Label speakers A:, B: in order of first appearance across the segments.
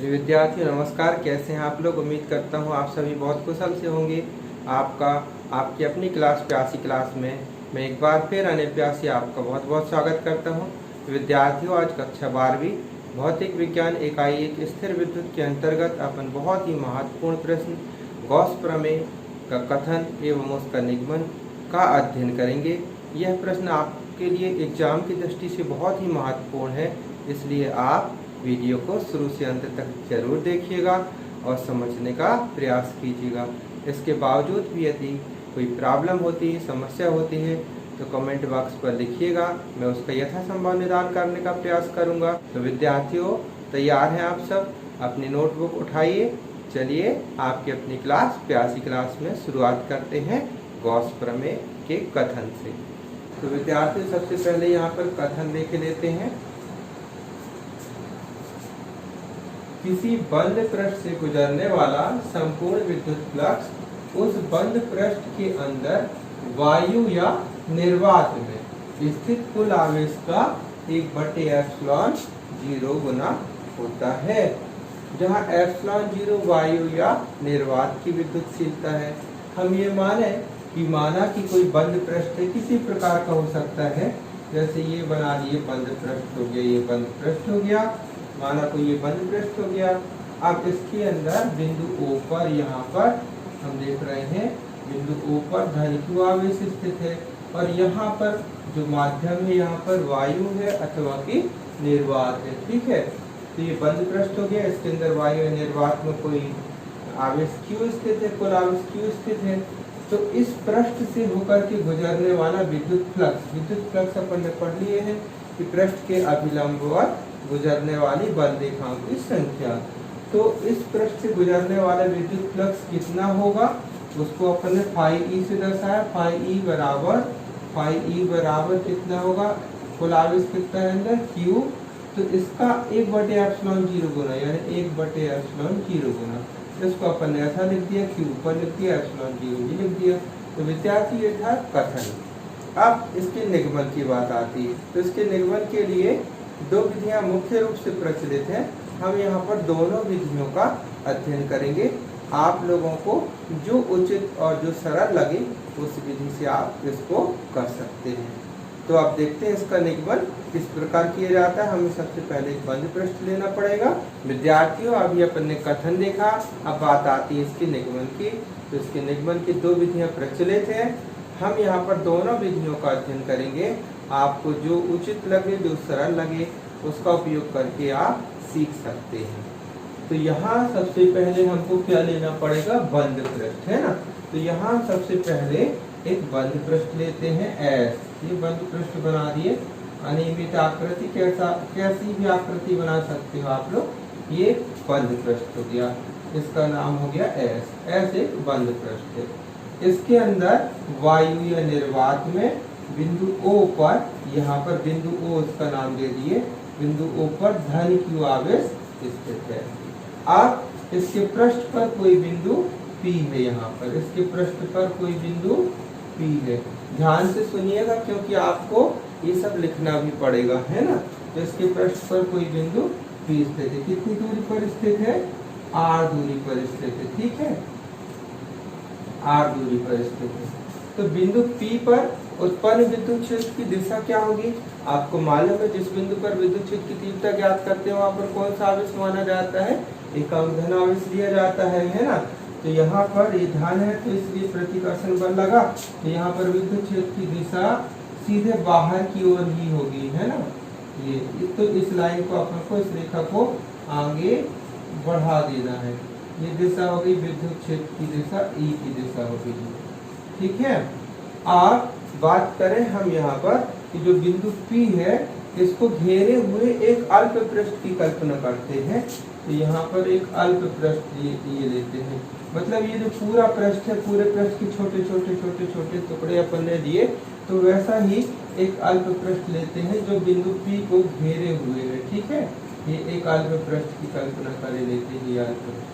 A: विद्यार्थी नमस्कार, कैसे हैं आप लोग। उम्मीद करता हूं आप सभी बहुत कुशल से होंगे। आपकी अपनी क्लास प्यासी क्लास में मैं एक बार फिर अनिल प्यासी आपका बहुत बहुत स्वागत करता हूं। विद्यार्थियों, आज कक्षा 12वीं भौतिक विज्ञान इकाई एक स्थिर विद्युत के अंतर्गत अपन बहुत ही महत्वपूर्ण प्रश्न गॉस प्रमेय का कथन एवं उसका निगमन का अध्ययन करेंगे। यह प्रश्न आपके लिए एग्जाम की दृष्टि से बहुत ही महत्वपूर्ण है, इसलिए आप वीडियो को शुरू से अंत तक जरूर देखिएगा और समझने का प्रयास कीजिएगा। इसके बावजूद भी यदि कोई प्रॉब्लम होती है, समस्या होती है, तो कमेंट बॉक्स पर लिखिएगा, मैं उसका यथासंभव निदान करने का प्रयास करूंगा। तो विद्यार्थियों, तैयार हैं आप सब? अपनी नोटबुक उठाइए। चलिए आपकी अपनी क्लास प्यासी क्लास में शुरुआत करते हैं गॉस प्रमेय के कथन से। तो विद्यार्थी, सबसे पहले यहाँ पर कथन देख लेते हैं। किसी बंद पृष्ठ से गुजरने वाला संपूर्ण विद्युत फ्लक्स उस बंद पृष्ठ के अंदर वायु या निर्वात में स्थित कुल आवेश का 1/ε0 गुना होता है, जहाँ ε0 वायु या निर्वात की विद्युतशीलता है। हम ये माना कि कोई बंद पृष्ठ किसी प्रकार का हो सकता है, जैसे ये बना लिए बंद पृष्ठ हो गया, ये बंद पृष्ठ हो गया, माना कोई ये बंद पृष्ठ हो गया। अब इसके अंदर बिंदु O पर, यहाँ पर हम देख रहे हैं बिंदु O पर धन q आवेश स्थित है, और यहाँ पर जो माध्यम है यहाँ पर वायु है अथवा कि निर्वात है। ठीक है, तो ये बंद पृष्ठ हो गया, इसके अंदर वायु है, निर्वात में कोई आवेश q स्थित है, कुल आवेश q स्थित है। तो इस पृष्ठ से होकर के गुजरने वाला विद्युत फ्लक्स अपन ने पढ़ लिए हैं कि पृष्ठ के अभिलंबवत गुजरने वाली बल रेखाओं की संख्या। तो इस पृष्ठ से गुजरने वाला विद्युत फ्लक्स कितना होगा, उसको अपन ने φe से दर्शाया। φe बराबर कितना होगा, कुल आवेश कितना है अंदर q, तो इसका 1/ε0 गुना, यानी 1/ε0 गुना। इसको अपन ने ऐसा लिख दिया, q ऊपर लिख दिया, ε0 भी लिख दिया। तो विद्यार्थी, ये था कथन। अब इसके निगमन की बात आती है। तो इसके निगमन के लिए दो विधियां मुख्य रूप से प्रचलित हैं। हम यहाँ पर दोनों विधियों का अध्ययन करेंगे। आप लोगों को जो उचित और जो सरल लगे उस विधि से आप इसको कर सकते हैं। तो आप देखते हैं इसका निगमन किस प्रकार किया जाता है। हमें सबसे पहले एक बंद पृष्ठ लेना पड़ेगा। विद्यार्थियों, अभी अपन ने कथन देखा, अब बात आती है इसके निगमन की। तो इसके निगमन की दो विधियां प्रचलित हैं। हम यहाँ पर दोनों विधियों का अध्ययन करेंगे। आपको जो उचित लगे, जो सरल लगे, उसका उपयोग करके आप सीख सकते हैं। तो यहाँ सबसे पहले हमको क्या लेना पड़ेगा, बंद पृष्ठ, है ना। तो यहाँ सबसे पहले एक बंद पृष्ठ लेते हैं S। ये बंद पृष्ठ बना दिए, अनियमित आकृति, कैसी भी आकृति बना सकते हो आप लोग। ये बंद पृष्ठ हो गया, इसका नाम हो गया S एक बंद पृष्ठ है। इसके अंदर वायु या निर्वात में बिंदु O पर, यहाँ पर बिंदु O इसका नाम दे दिए, बिंदु O पर धन q आवेश स्थित है। अब इसके पृष्ठ पर कोई बिंदु P है, यहाँ पर इसके पृष्ठ पर कोई बिंदु P है। ध्यान से सुनिएगा क्योंकि आपको ये सब लिखना भी पड़ेगा, है ना। तो इसके पृष्ठ पर कोई बिंदु P स्थित है। कितनी दूरी पर स्थित है, r दूरी पर स्थित है। ठीक है, r दूरी पर स्थित है। तो बिंदु P पर उत्पन्न विद्युत क्षेत्र की दिशा क्या होगी, आपको मालूम है। जिस बिंदु पर विद्युत क्षेत्र की तीव्रता ज्ञात करते हैं वहां पर कौन सा आवेश माना जाता है, एकांक धन आवेश लिया जाता है ना। तो यहाँ पर ये धन है, तो इसलिए प्रतिकर्षण बल लगा, तो यहाँ पर विद्युत क्षेत्र की दिशा सीधे बाहर की ओर ही होगी, है ना। ये तो इस लाइन को अपन को, इस रेखा को आगे बढ़ा देना है। ये दिशा हो गई विद्युत क्षेत्र की दिशा, E की दिशा हो गई। ठीक है, आप बात करें हम यहाँ पर कि जो बिंदु P है, इसको घेरे हुए एक अल्प पृष्ठ की कल्पना करते हैं। तो यहाँ पर एक अल्प पृष्ठ ये लेते हैं, मतलब ये जो पूरा पृष्ठ है, पूरे पृष्ठ के छोटे छोटे टुकड़े अपन ने लिए, तो वैसा ही एक अल्प पृष्ठ लेते हैं जो बिंदु P को घेरे हुए है। ठीक है, ये एक अल्प पृष्ठ की कल्पना करे लेते हैं, ये अल्प पृष्ठ।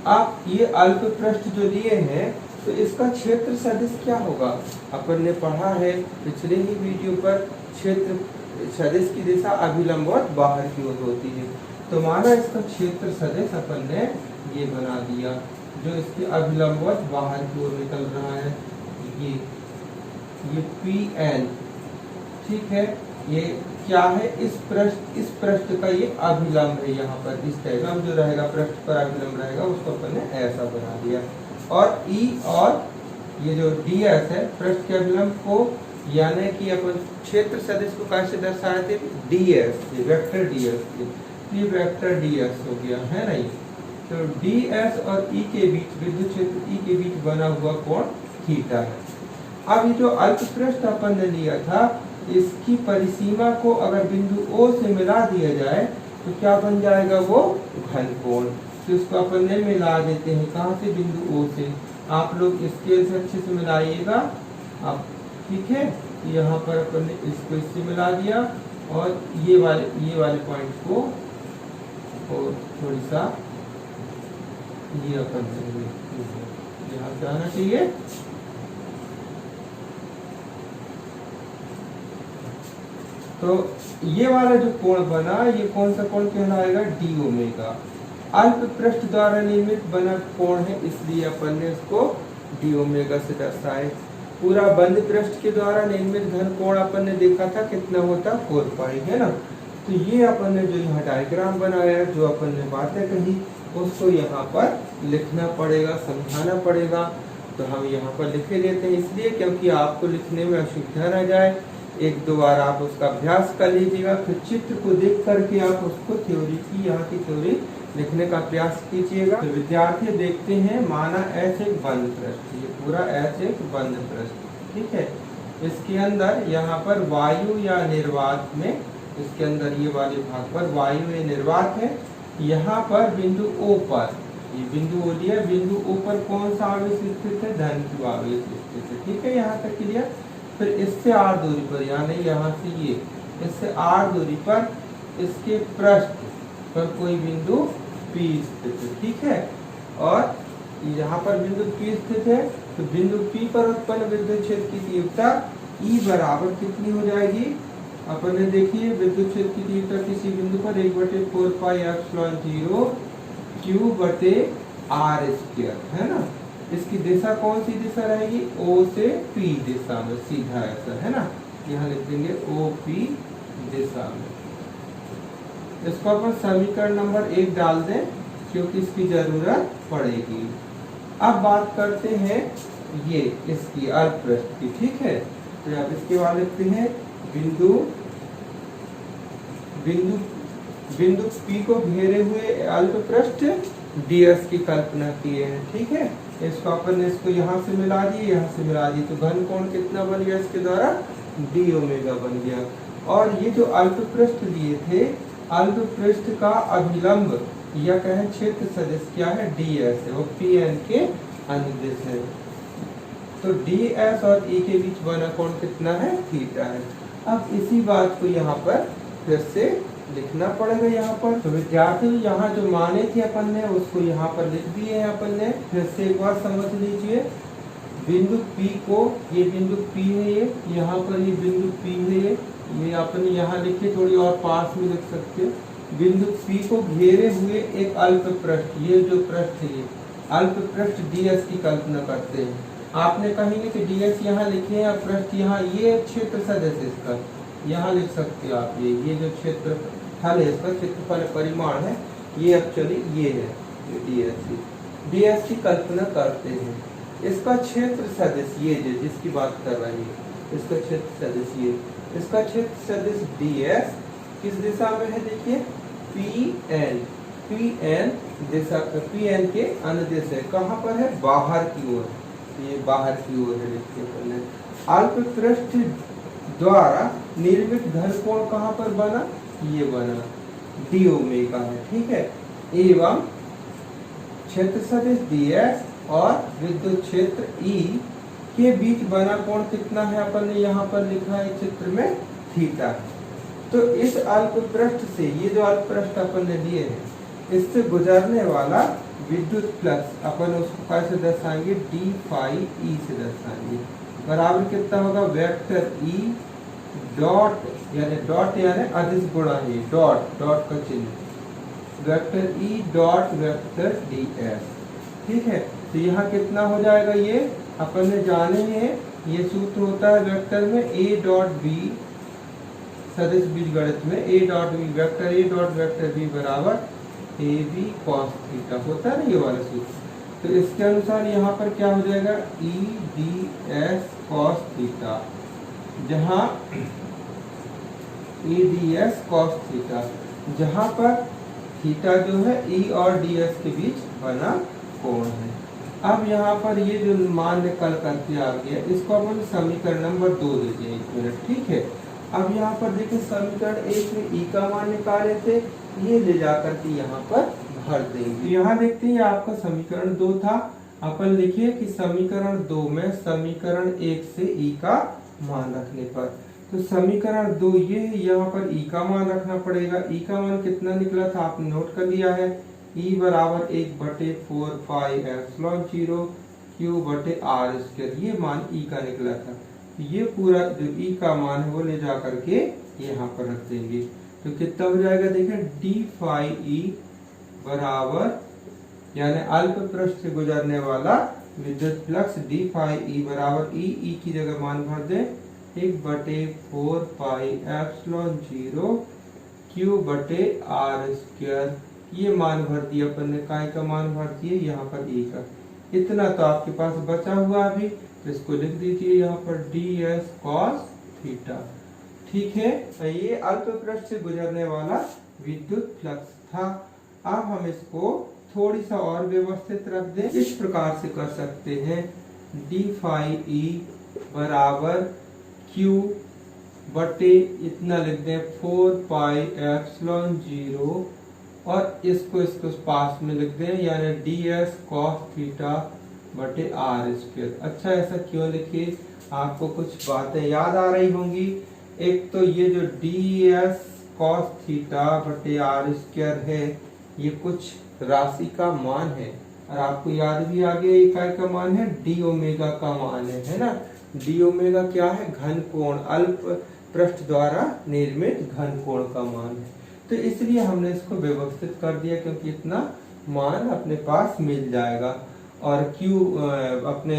A: आप ये अल्प पृष्ठ जो लिए हैं, तो इसका क्षेत्र सदिश क्या होगा, अपन ने पढ़ा है पिछले ही वीडियो पर। क्षेत्र सदिश की दिशा अभिलंबवत बाहर की ओर होती है। तो माना इसका क्षेत्र सदिश अपन ने ये बना दिया, जो इसके अभिलंबवत बाहर की ओर निकल रहा है, ये PN, ठीक है। ये क्या है, इस पृष्ठ का ये अभिलंब है, यहाँ पर इस टाइप जो रहेगा पृष्ठ पर अभिलंब रहेगा उसको अपन ने ऐसा बना दिया। और E और ये जो DS है पृष्ठ के अभिलंब को, यानी कि अपन क्षेत्र सदिश को कैसे दर्शाए थे, DS, ये वेक्टर DS, ये वेक्टर DS हो गया है ना। तो DS और E के बीच, विद्युत क्षेत्र E के बीच बना हुआ कोण थीटा है। अब ये जो अल्प पृष्ठ अपन ने लिया था, इसकी परिसीमा को अगर बिंदु O से मिला दिया जाए तो क्या बन जाएगा, वो घन कोण। तो इसको अपन ने मिला देते हैं, कहाँ से, बिंदु O से। आप लोग स्केल से अच्छे से मिलाइएगा आप, ठीक है। यहाँ पर अपन ने इसको इससे मिला दिया और ये वाले पॉइंट को और थोड़ी सा ये अपन यहाँ से आना चाहिए। तो ये वाला जो कोण बना, ये कौन सा कोण कहलाएगा, डी ओमेगा। अल्प पृष्ठ द्वारा निर्मित बना कोण है, इसलिए अपन ने इसको डी ओमेगा से दर्शाए। पूरा बंद पृष्ठ के द्वारा निर्मित घन कोण अपन ने देखा था कितना होता, 4 पाई, है ना। तो ये अपन ने जो यहाँ डायग्राम बनाया, जो अपन ने बातें कही, उसको यहाँ पर लिखना पड़ेगा, समझाना पड़ेगा। तो हम यहाँ पर लिखे देते हैं, इसलिए क्योंकि आपको लिखने में असुविधा न जाए। एक दो बार आप उसका अभ्यास कर लीजिएगा, फिर चित्र को देख करके आप उसको थ्योरी की, यहाँ की थ्योरी लिखने का प्रयास कीजिएगा। तो विद्यार्थी देखते हैं, माना ऐसे एक बंद पृष्ठ, ये पूरा ऐसे एक बंद पृष्ठ, ठीक है। इसके अंदर यहाँ पर वायु या निर्वात में, इसके अंदर ये वाले भाग पर वायु या निर्वात है। यहाँ पर बिंदु O पर, ये बिंदु O लिया, बिंदु O पर कौन सा आवेश स्थित है, धन की आवेश स्थित है, ठीक है। यहाँ तक क्लियर। फिर इससे r दूरी पर, यानी यहाँ से ये, इससे r दूरी पर इसके पृष्ठ पर कोई बिंदु P स्थित है, ठीक है। और यहाँ पर बिंदु P स्थित है, तो बिंदु P पर उत्पन्न विद्युत क्षेत्र की तीव्रता E बराबर कितनी हो जाएगी, अपन ने देखिए विद्युत क्षेत्र की तीव्रता किसी बिंदु पर 1/4 पाई एप्सिलॉन 0 Q बटे R स्क्वायर, है ना। इसकी दिशा कौन सी दिशा रहेगी, O से P दिशा में, सीधा ऐसा, है ना। यहाँ लिख देंगे OP दिशा में। इसको अपन समीकरण नंबर 1 डाल दें, क्योंकि इसकी जरूरत पड़ेगी। अब बात करते हैं ये इसकी अल्प पृष्ठ की, ठीक है। तो अब इसके बाद लिखते हैं बिंदु P को घेरे हुए अल्प पृष्ठ DS की कल्पना किए हैं, ठीक है। इसको अपन ने इसको यहाँ से मिला दिए, यहाँ से मिला दिए, तो घन कोण कितना बन गया इसके द्वारा, डी ओमेगा बन गया। और ये जो अल्प पृष्ठ लिए थे, अल्प पृष्ठ का अभिलंब या कहें क्षेत्र सदिश क्या है, DS है, वो PN के अनुदिश है। तो DS और E के बीच बना कोण कितना है, थीटा है। अब इसी बात को यहाँ पर फिर से लिखना पड़ेगा यहाँ पर। तो विद्यार्थी यहाँ जो माने थे अपन ने, उसको यहाँ पर लिख दिए हैं अपन ने। फिर से एक बार समझ लीजिए, बिंदु P को, ये बिंदु P है, ये यहाँ पर ये बिंदु P है, ये अपन यहाँ लिखे, थोड़ी और पास में लिख सकते हैं। बिंदु P को घेरे हुए एक अल्प पृष्ठ, ये जो पृष्ठ है, ये अल्प पृष्ठ DS की कल्पना करते हैं। आपने कहेंगे कि DS यहाँ लिखे हैं, पृष्ठ यहाँ, ये क्षेत्र सदिश इसका यहाँ लिख सकते हो आप। ये जो क्षेत्रफल है, इसका क्षेत्रफल परिमाण है, ये एक्चुअली ये है, DS की कल्पना करते हैं। इसका क्षेत्र सदिश ये जिसकी बात कर रही है, इसका क्षेत्र सदिश ये, इसका क्षेत्र सदिश DS किस दिशा में है, देखिए PN दिशा, PN के अनुदिश है। कहाँ पर है, बाहर की ओर, ये बाहर की ओर है। देखिए अल्प पृष्ठ द्वारा निर्मित घन कोण कहाँ पर बना, ये बना, डी ओमेगा है, ठीक है। एवं क्षेत्र सदिश DS और विद्युत क्षेत्र E के बीच बना कोण कितना है, अपन ने यहाँ पर लिखा है चित्र में, थीटा। तो इस अल्प पृष्ठ से, ये जो अल्प पृष्ठ अपन ने लिए हैं, इससे गुजरने वाला विद्युत फ्लक्स अपन उसको कैसे दर्शाएंगे, डी फाई E से दर्शाएंगे। बराबर कितना होगा, वेक्टर E डॉट, यानी अदिश गुणा है, डॉट का चिन्ह, vector E dot vector D S. ठीक है, तो यहाँ कितना हो जाएगा, ये अपन ने जाने हैं, ये सूत्र होता है वेक्टर में ए डॉट बी, सदिश बीजगणित में A dot B vector B बराबर ए बी कॉस थीटा होता है ना, ये वाला सूत्र। तो इसके अनुसार यहाँ पर क्या हो जाएगा, E D S cos theta, जहाँ E D S cos theta, जहाँ पर थीटा जो है ई और डी एस के बीच बना कोण है। अब यहाँ पर ये जो मान निकल करके आ गया, इसको अपन समीकरण नंबर 2 देते हैं, 1 मिनट। ठीक है, अब यहाँ पर देखिए समीकरण 1 में ई का मान निकाले थे, ये ले जाकर के यहाँ पर भर देंगे। यहाँ देखते हैं आपका समीकरण 2 था, अपन लिखिए कि समीकरण 2 में समीकरण 1 से ई का मान रखने पर, तो समीकरण 2 ये है, यहाँ पर ई का मान रखना पड़ेगा। ई का मान कितना निकला था आपने नोट कर लिया है, ई बराबर 1/4 पाई एप्सिलॉन 0 क्यू बटे आर स्क्वायर, ये मान ई का निकला था। ये पूरा जो ई का मान है वो ले जा करके यहाँ पर रख देंगे, तो कितना हो जाएगा, देखें डी फाई ई बराबर, यानी अल्प पृष्ठ से गुजरने वाला विद्युत फ्लक्स डी फाई ई बराबर ई की जगह मान भर दे 1/4 पाई एप्सिलॉन 0 क्यू बटे आर स्क्वायर, ये मान भर दिया अपन ने, काय का मान भर दिए यहाँ पर ई का। इतना तो आपके पास बचा हुआ अभी, तो इसको लिख दीजिए यहाँ पर डी एस कॉस थीटा। ठीक है, ये अल्प पृष्ठ से गुजरने वाला विद्युत फ्लक्स था। अब हम इसको थोड़ी सा और व्यवस्थित रख दें, इस प्रकार से कर सकते हैं, डी फाई ई बराबर क्यू बटे इतना लिख दें 4 पाई एप्सिलॉन 0 और इसको पास में लिख दें, यानी डी एस कॉस थीटा बटे आर स्क्वायर। अच्छा, ऐसा क्यों लिखे, आपको कुछ बातें याद आ रही होंगी। एक तो ये जो डी एस कॉस थीटा बटे आर स्क्वायर है, ये कुछ राशि का मान है, और आपको याद भी आ गया इकाई का मान है डी ओमेगा का मान है ना। डी ओमेगा क्या है, घन कोण, अल्प पृष्ठ द्वारा निर्मित घन कोण का मान है। तो इसलिए हमने इसको व्यवस्थित कर दिया, क्योंकि इतना मान अपने पास मिल जाएगा, और क्यू अपने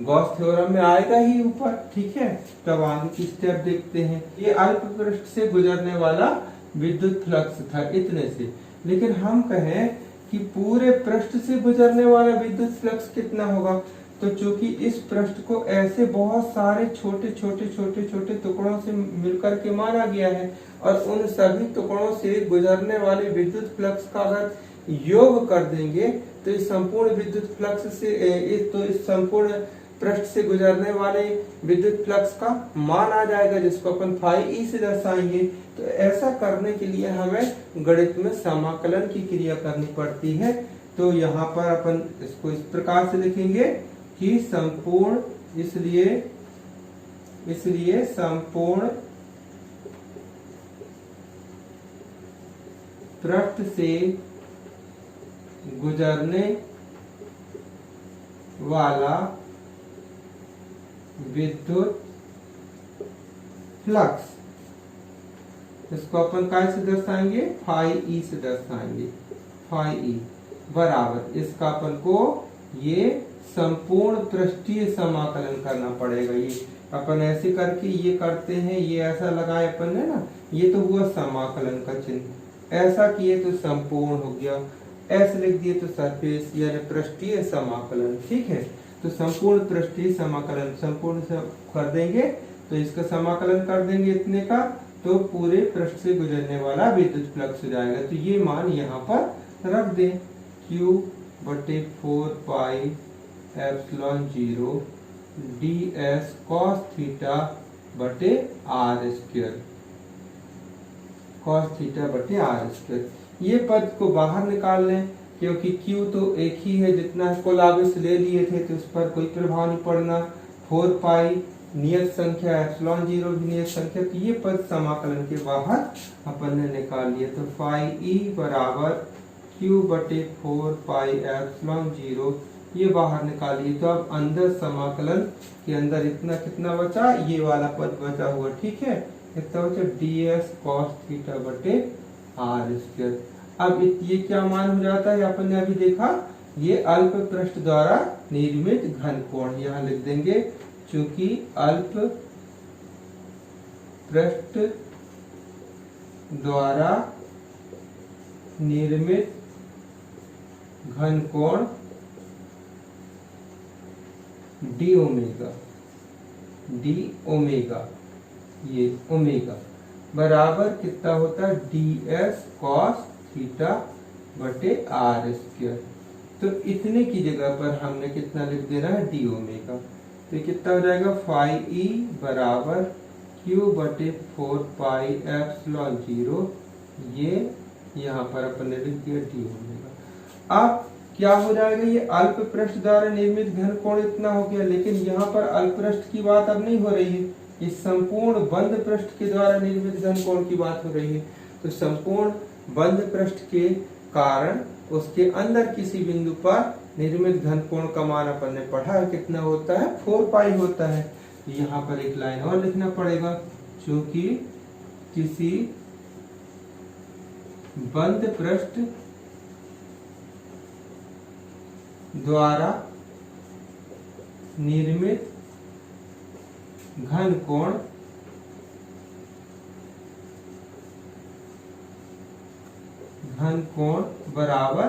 A: गॉस थ्योरम में आएगा ही ऊपर। ठीक है, तब आगे की स्टेप देखते हैं। ये अल्प पृष्ठ से गुजरने वाला विद्युत फ्लक्स था इतने से, लेकिन हम कहें कि पूरे पृष्ठ से गुजरने वाला विद्युत फ्लक्स कितना होगा, तो चूंकि इस पृष्ठ को ऐसे बहुत सारे छोटे छोटे टुकड़ों से मिलकर के माना गया है, और उन सभी टुकड़ों से गुजरने वाले विद्युत फ्लक्स का अगर योग कर देंगे तो इस संपूर्ण विद्युत फ्लक्स से इस संपूर्ण पृष्ठ से गुजरने वाले विद्युत फ्लक्स का मान आ जाएगा, जिसको अपन फाई ई से दर्शाएंगे। तो ऐसा करने के लिए हमें गणित में समाकलन की क्रिया करनी पड़ती है। तो यहाँ पर अपन इसको इस प्रकार से लिखेंगे कि संपूर्ण, इसलिए संपूर्ण पृष्ठ से गुजरने वाला विद्युत फ्लक्स, इसको अपन काय से दर्शाएंगे, फाई ई से दर्शाएंगे, फाई ई बराबर, इसका अपन को ये संपूर्ण पृष्ठीय समाकलन करना पड़ेगा। ये अपन ऐसे करके ये करते हैं, ये ऐसा लगाए अपन ने ना, ये तो हुआ समाकलन का चिन्ह, ऐसा किए तो संपूर्ण हो गया, ऐसे लिख दिए तो सरफेस यानी पृष्ठीय समाकलन। ठीक है, तो संपूर्ण पृष्ठीय समाकलन संपूर्ण से कर देंगे, तो इसका समाकलन कर देंगे इतने का, तो पूरे पृष्ठ से गुजरने वाला विद्युत फ्लक्स हो जाएगा। तो ये मान यहाँ पर रख दें, Q बटे 4 pi epsilon 0 D S cos theta बटे आर स्क्वायर, कॉस थीटा बटे आर स्क्वायर। ये पद को बाहर निकाल लें, क्योंकि Q तो एक ही है, जितना कुल आवेश ले लिए थे तो उस पर कोई प्रभाव नहीं पड़ना। 4 पाई नियत संख्या, एप्सिलॉन 0 भी नियत संख्या, तो ये पद समाकलन के बाहर अपन ने निकाल लिया। तो फाई ई बराबर Q बटे 4 पाई एप्सिलॉन 0, ये बाहर निकालिए। तो अब अंदर समाकलन के अंदर इतना कितना बचा, ये वाला पद बचा हुआ। ठीक है, इतना बचा डी एस कॉस थीटा बटे आर स्क्वायर। अब ये क्या मान हो जाता है, अपन ने अभी देखा, ये अल्प पृष्ठ द्वारा निर्मित घन कोण, यहाँ लिख देंगे चूंकि अल्प पृष्ठ द्वारा निर्मित घन कोण डी ओमेगा, ये ओमेगा बराबर कितना होता है, डी एस कॉस थीटा बटे आर स्क्वायर। तो इतने की जगह पर हमने कितना लिख देना है, डी ओमेगा। तो कितना हो जाएगा, फाई ई बराबर क्यू बटे 4 पाई एप्सिलॉन 0, ये यहाँ पर अपन ने लिख दिया डी ओमेगा। अब क्या हो जाएगा, ये अल्प पृष्ठ द्वारा निर्मित घन कोण इतना हो गया, लेकिन यहाँ पर अल्प पृष्ठ की बात अब नहीं हो रही है, इस संपूर्ण बंद पृष्ठ के द्वारा निर्मित घन कोण की बात हो रही है। तो संपूर्ण बंद पृष्ठ के कारण उसके अंदर किसी बिंदु पर निर्मित घन कोण का मान अपन ने पढ़ा है, कितना होता है, 4 पाई होता है। यहाँ पर एक लाइन और लिखना पड़ेगा, क्योंकि किसी बंद पृष्ठ द्वारा निर्मित घन कोण बराबर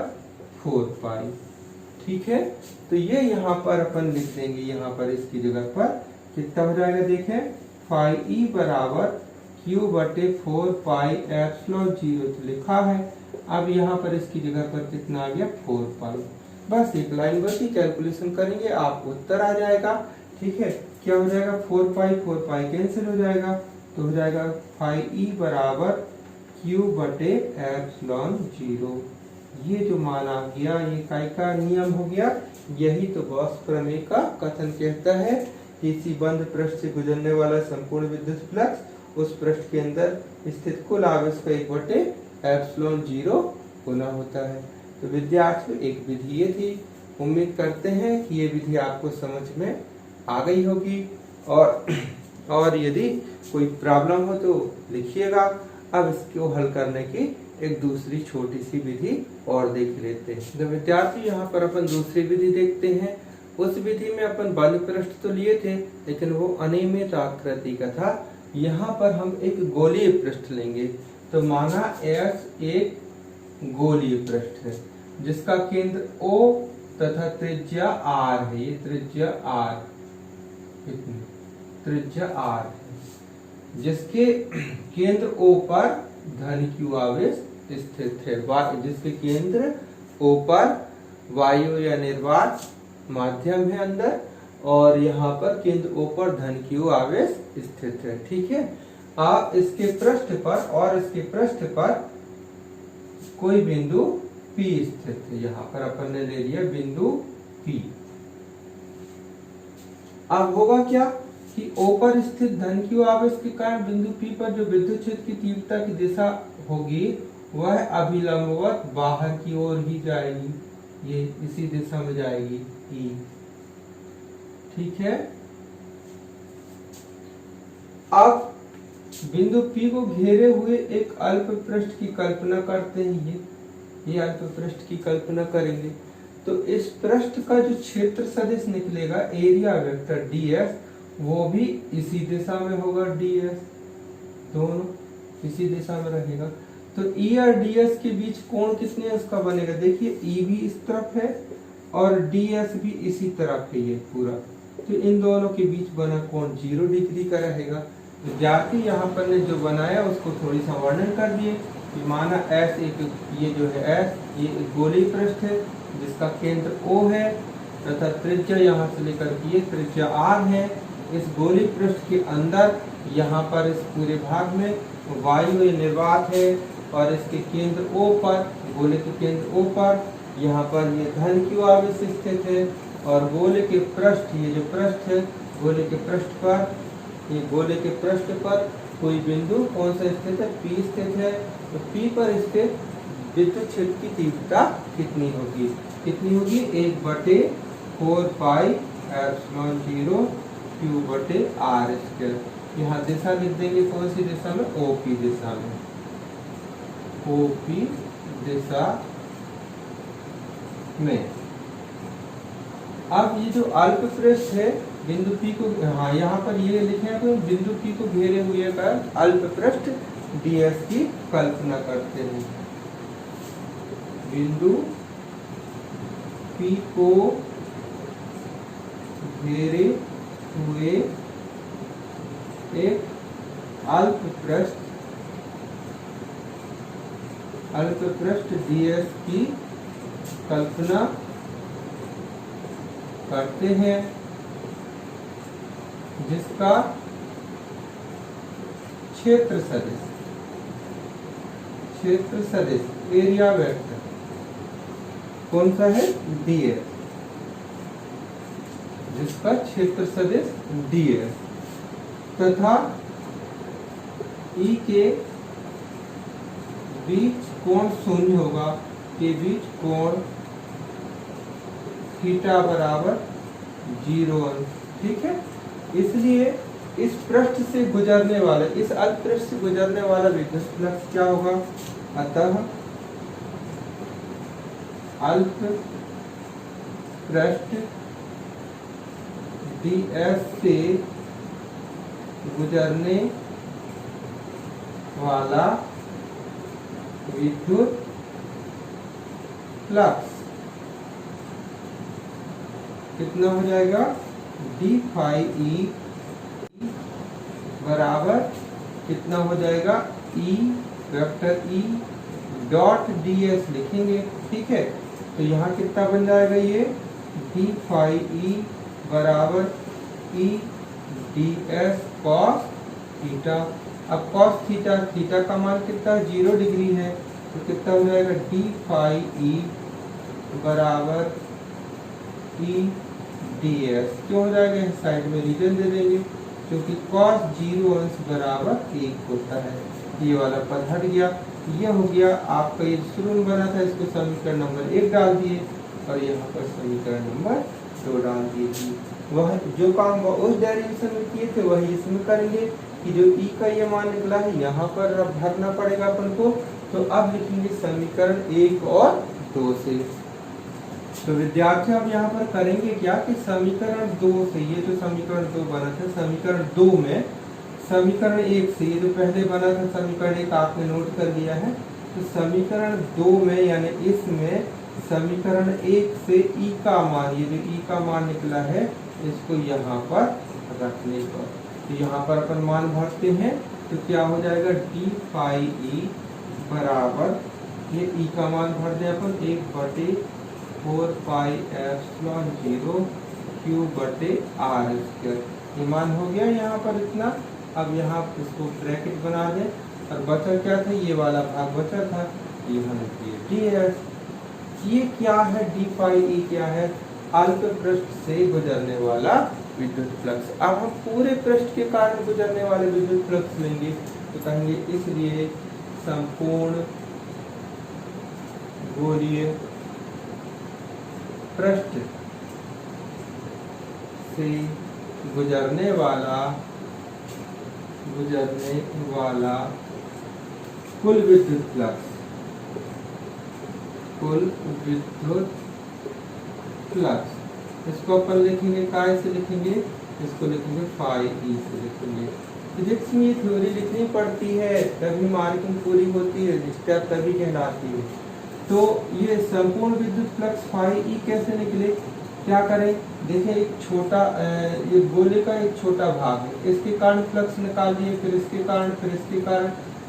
A: 4 पाई। ठीक है, तो ये यहाँ पर अपन लिख देंगे, यहाँ पर इसकी जगह पर कितना हो जाएगा, देखें, फाई ई बराबर क्यू बटे 4 पाई एप्सिलॉन 0 तो लिखा है। अब यहाँ पर इसकी जगह पर कितना आ गया, 4 पाई। बस एक लाइन बची, कैलकुलेशन करेंगे आपको उत्तर आ जाएगा। ठीक है, क्या हो जाएगा, 4 पाई कैंसिल हो जाएगा, तो हो जाएगा फाई ई बराबर क्यू बटे एप्सिलॉन 0। ये जो मान आ गया, ये काय का नियम हो गया, यही तो गॉस प्रमेय का कथन कहता है। किसी बंद पृष्ठ से गुजरने वाला संपूर्ण विद्युत फ्लक्स उस पृष्ठ के अंदर स्थित कुल आवेश का 1 बटे एप्सिलॉन 0 गुना होता है। तो विद्यार्थियों, एक विधि ये थी। उम्मीद करते हैं कि ये विधि आपको समझ में आ गई होगी, और यदि कोई प्रॉब्लम हो तो लिखिएगा। अब इसको हल करने की एक दूसरी छोटी सी विधि और देख लेते हैं। तो विद्यार्थी, यहाँ पर अपन दूसरी विधि देखते हैं। उस विधि में अपन बंद पृष्ठ तो लिए थे, लेकिन वो अनियमित आकृति का था। यहाँ पर हम एक गोलीय पृष्ठ लेंगे। तो माना एस एक गोलीय पृष्ठ है, जिसका केंद्र O तथा त्रिज्या R है। ये त्रिज्या R, त्रिज्या R है, जिसके केंद्र O पर धन Q आवेश स्थित है। जिसके केंद्र O पर वायु या निर्वात माध्यम है अंदर, और यहाँ पर केंद्र O पर धन Q आवेश स्थित है। ठीक है, आप इसके पृष्ठ पर और इसके पृष्ठ पर कोई बिंदु P स्थित है। यहाँ पर अपन ने ले लिया बिंदु P। अब होगा क्या कि O पर स्थित धन Q आवेश के कारण बिंदु P पर जो विद्युत क्षेत्र की तीव्रता की दिशा होगी वह अभिलंबवत बाहर की ओर ही जाएगी, ये इसी दिशा में जाएगी E। ठीक है, अब बिंदु P को घेरे हुए एक अल्प पृष्ठ की कल्पना करते हैं। ये अल्प पृष्ठ की कल्पना करेंगे तो इस पृष्ठ का जो क्षेत्र सदिश निकलेगा, एरिया वेक्टर ds, वो भी इसी दिशा में होगा। ds दोनों इसी दिशा में रहेगा। तो E और ds के बीच कोण कितने उसका बनेगा, देखिए E भी इस तरफ है और ds भी इसी तरफ है, ये पूरा। तो इन दोनों के बीच बना कोण 0 डिग्री का रहेगा। विद्यार्थी, यहाँ पर ने जो बनाया उसको थोड़ी सा वर्णन कर दिए। माना S एक, ये जो है S, ये एक गोलीय पृष्ठ है जिसका केंद्र O है तथा त्रिज्या यहाँ से लेकर के ये त्रिज्या R है। इस गोलीय पृष्ठ के अंदर यहाँ पर इस पूरे भाग में वायु या निर्वात है, और इसके केंद्र O पर, गोले के केंद्र O पर यहाँ पर ये धन Q आवेश स्थित है, और गोले के पृष्ठ, ये जो पृष्ठ है गोले के पृष्ठ पर, ये गोले के पृष्ठ पर कोई बिंदु कौन सा स्थित है, P स्थित है। तो P पर स्थित विद्युत क्षेत्र की तीव्रता कितनी होगी, 1 बटे 4 पाई एप्सिलॉन 0 Q बटे R स्क्वायर। यहाँ दिशा लिख देंगे, कौन सी दिशा में, OP दिशा में, OP दिशा में। अब ये जो अल्प पृष्ठ है बिंदु P को, हाँ यहाँ पर ये लिखे हैं तो बिंदु P को घेरे हुए का अल्प पृष्ठ ds की कल्पना करते हैं। बिंदु P को घेरे हुए एक अल्प पृष्ठ ds की कल्पना करते हैं, जिसका क्षेत्र सदिश एरिया वेक्टर कौन सा है, ds, जिसका क्षेत्र सदिश ds तथा E के बीच कोण शून्य होगा, के बीच कोण थीटा बराबर 0 अंश। ठीक है, इसलिए इस पृष्ठ से गुजरने वाला, इस अल्प पृष्ठ से गुजरने वाला विद्युत फ्लक्स क्या होगा, अतः अल्प पृष्ठ ds से गुजरने वाला विद्युत फ्लक्स कितना हो जाएगा, d फाई e बराबर कितना हो जाएगा, e vector e dot ds लिखेंगे। ठीक है, तो यहाँ कितना बन जाएगा, ये d फाई e बराबर e ds cos थीटा। अब cos थीटा का मान कितना, 0 डिग्री है, तो कितना हो जाएगा, d फाई e बराबर e ds। क्यों हो जाएगा, इस साइड में रीजन दे देंगे, क्योंकि cos 0 अंश बराबर 1 होता है। ये वाला पद हट गया, ये हो गया आपका, ये शुरू में बना था इसको समीकरण नंबर 1 डाल दिए और यहाँ पर समीकरण नंबर 2 डाल दिए। वह जो काम उस डेरिवेशन में किए थे वही इसमें करेंगे कि जो E का ये मान निकला है यहाँ पर अब भरना पड़ेगा अपन को। तो अब लिखेंगे समीकरण 1 और 2 से। तो विद्यार्थी अब यहाँ पर करेंगे क्या कि समीकरण 2 से, ये जो समीकरण 2 बना था, समीकरण 2 में समीकरण 1 से, ये जो पहले बना था समीकरण 1 आपने नोट कर लिया है, तो समीकरण 2 में यानी इसमें समीकरण 1 से E का मान, ये जो E का मान निकला है इसको यहाँ पर रखने पर, तो यहाँ पर अपन मान भरते हैं, तो क्या हो जाएगा, d फाई e बराबर, ये E का मान भर दें अपन 1/4 पाई एप्सिलॉन 0 q बटे r स्क्वायर। ये मान हो गया यहाँ पर इतना। अब यहाँ इसको ब्रैकेट बना दें और बचा क्या था, ये वाला भाग बचा था, ये हम ds। ये क्या है, d फाई e क्या है, अल्प पृष्ठ से गुजरने वाला विद्युत फ्लक्स। अब हम पूरे पृष्ठ के कारण गुजरने वाले विद्युत फ्लक्स लेंगे, तो कहेंगे इसलिए संपूर्ण गोलीय पृष्ठ से गुजरने वाला कुल विद्युत फ्लक्स, इसको अपन लिखेंगे काय से लिखेंगे, इसको लिखेंगे फाई ई से लिखेंगे। फिजिक्स में ये थ्योरी लिखनी पड़ती है तभी मार्किंग पूरी होती है, स्टेप तभी कहलाती है। तो ये संपूर्ण विद्युत फ्लक्स फाई ई कैसे निकले, क्या करें, देखें एक छोटा ये गोले का एक छोटा भाग है, इसके कारण फ्लक्स निकाल दिए, फिर इसके कारण, फिर इसके कारण,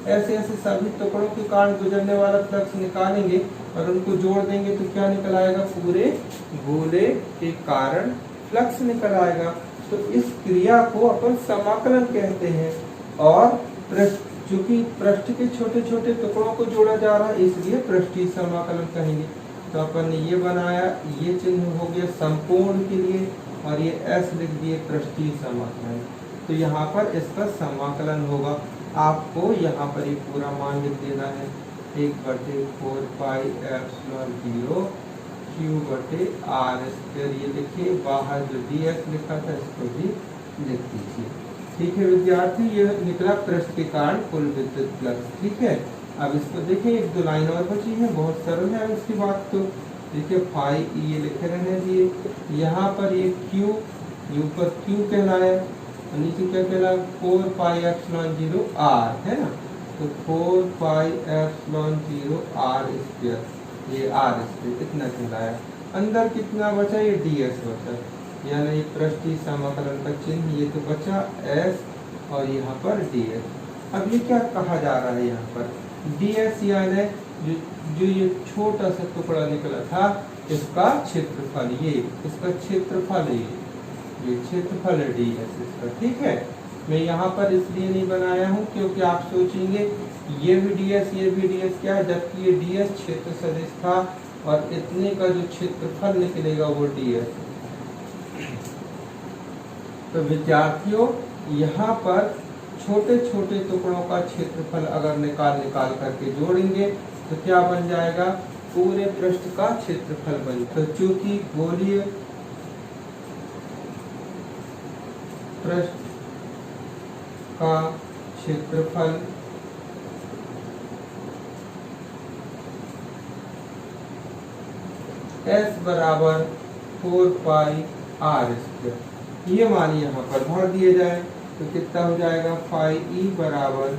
A: ऐसे ऐसे सभी टुकड़ों के कारण गुजरने वाला फ्लक्स निकालेंगे और उनको जोड़ देंगे तो क्या निकल आएगा, पूरे गोले के कारण फ्लक्स निकल आएगा। तो इस क्रिया को अपन समाकलन कहते हैं। और चूंकि पृष्ठ के छोटे छोटे टुकड़ों को जोड़ा जा रहा है इसलिए पृष्ठीय समाकलन कहेंगे। तो अपन ने ये बनाया, ये चिन्ह हो गया संपूर्ण के लिए और ये S लिख दिए पृष्ठीय समाकलन। तो यहाँ पर इसका समाकलन होगा, आपको यहाँ पर ये पूरा मान लिख देना है, 1/4 पाई एप्सिलॉन 0 q बटे r स्क्वायर। ये लिखिए, बाहर जो ds लिखा था इसको भी लिख दीजिए। ठीक है विद्यार्थी, ये निकला पृष्ठ के कारण कुल विद्युत फ्लक्स। ठीक है, अब इसको देखिए, एक दो लाइन और बची है, बहुत सरल है अब इसकी बात। तो देखिए फाई ई ये लिखे रहने दिए, यहाँ पर ये क्यू, ये ऊपर क्यू कहलाया और नीचे क्या कहलाया, 4 पाई एप्सिलॉन 0 आर, है ना। तो 4 पाई एप्सिलॉन 0 आर स्क्वायर, ये आर स्क्वायर इतना कहलाया। अंदर कितना बचा, ये ds बचा, यानी पृष्ठीय समाकलन का चिन्ह ये तो बचा s और यहाँ पर ds। अब ये क्या कहा जा रहा है यहाँ पर, ds यानी जो ये छोटा सा टुकड़ा निकला था इसका क्षेत्रफल, ये इसका क्षेत्रफल, ये क्षेत्रफल है ds इसका, ठीक है। मैं यहाँ पर इसलिए नहीं बनाया हूँ क्योंकि आप सोचेंगे ये भी ds ये भी ds क्या है, जबकि ये ds क्षेत्र सदिश था और इतने का जो क्षेत्रफल निकलेगा वो ds। तो विद्यार्थियों यहाँ पर छोटे छोटे टुकड़ों का क्षेत्रफल अगर निकाल करके जोड़ेंगे तो क्या बन जाएगा, पूरे पृष्ठ का क्षेत्रफल बन। तो चूंकि गोलीय पृष्ठ का क्षेत्रफल S बराबर 4 पाई आर स्क्वायर, ये मान यहाँ पर भर दिए जाए तो कितना हो जाएगा, फाई ई बराबर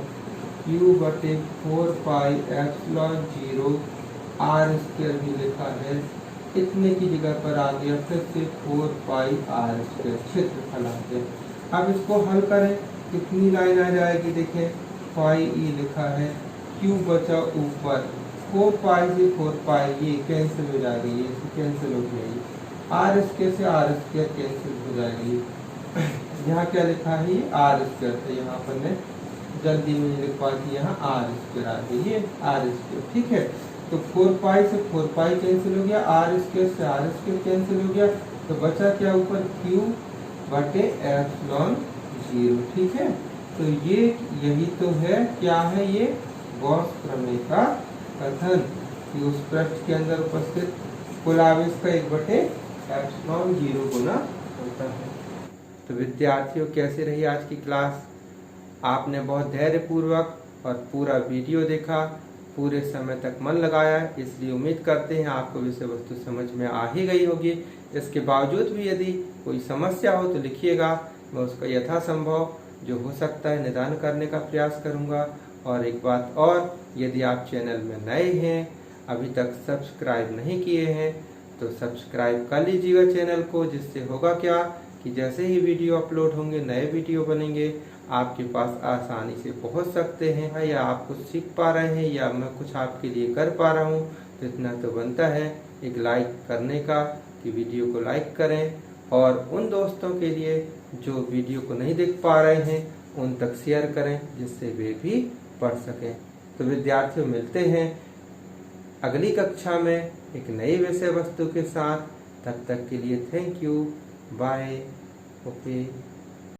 A: क्यू बटे 4 पाई एप्सिलॉन 0 आर स्क्वायर भी लिखा है, इतने की जगह पर आ गया फिर से 4 पाई आर स्क्वायर क्षेत्रफल आ गया। अब इसको हल करें, कितनी लाइन आ जाएगी, देखें फाई ई लिखा है, क्यू बचा ऊपर, 4 पाई से 4 पाई ये कैंसिल हो जाएगी, ये कैंसिल हो जाएगी, आर स्क्वायर से आर स्क्वायर कैंसिल हो जाएगी। यहाँ क्या लिखा है, ये आर स्क्वायर था, यहाँ पर ने जल्दी में लिखवा दी, यहाँ आर स्क्वायर आ गई, ये आर स्क्वायर, ठीक है। तो 4 पाई से 4 पाई कैंसिल हो गया, आर स्क्वायर से आर स्क्वायर कैंसिल हो गया, तो बचा क्या ऊपर, क्यू बटे एप्सिलॉन 0, ठीक है। तो ये यही तो है, क्या है ये, गॉस प्रमेय का कथन कि उस पृष्ठ के अंदर उपस्थित कुल आवेश का 1/एप्सिलॉन 0 गुना होता है। तो विद्यार्थियों कैसे रही आज की क्लास, आपने बहुत धैर्य पूर्वक और पूरा वीडियो देखा, पूरे समय तक मन लगाया, इसलिए उम्मीद करते हैं आपको विषय वस्तु समझ में आ ही गई होगी। इसके बावजूद भी यदि कोई समस्या हो तो लिखिएगा, मैं उसका यथासंभव जो हो सकता है निदान करने का प्रयास करूंगा। और एक बात और, यदि आप चैनल में नए हैं, अभी तक सब्सक्राइब नहीं किए हैं तो सब्सक्राइब कर लीजिएगा चैनल को, जिससे होगा क्या कि जैसे ही वीडियो अपलोड होंगे, नए वीडियो बनेंगे, आपके पास आसानी से पहुंच सकते हैं। या आप कुछ सीख पा रहे हैं या मैं कुछ आपके लिए कर पा रहा हूं, तो इतना तो बनता है एक लाइक करने का, कि वीडियो को लाइक करें और उन दोस्तों के लिए जो वीडियो को नहीं देख पा रहे हैं उन तक शेयर करें, जिससे वे भी पढ़ सकें। तो विद्यार्थियों मिलते हैं अगली कक्षा में एक नई विषय वस्तु के साथ, तब तक के लिए थैंक यू, बाय, ओके।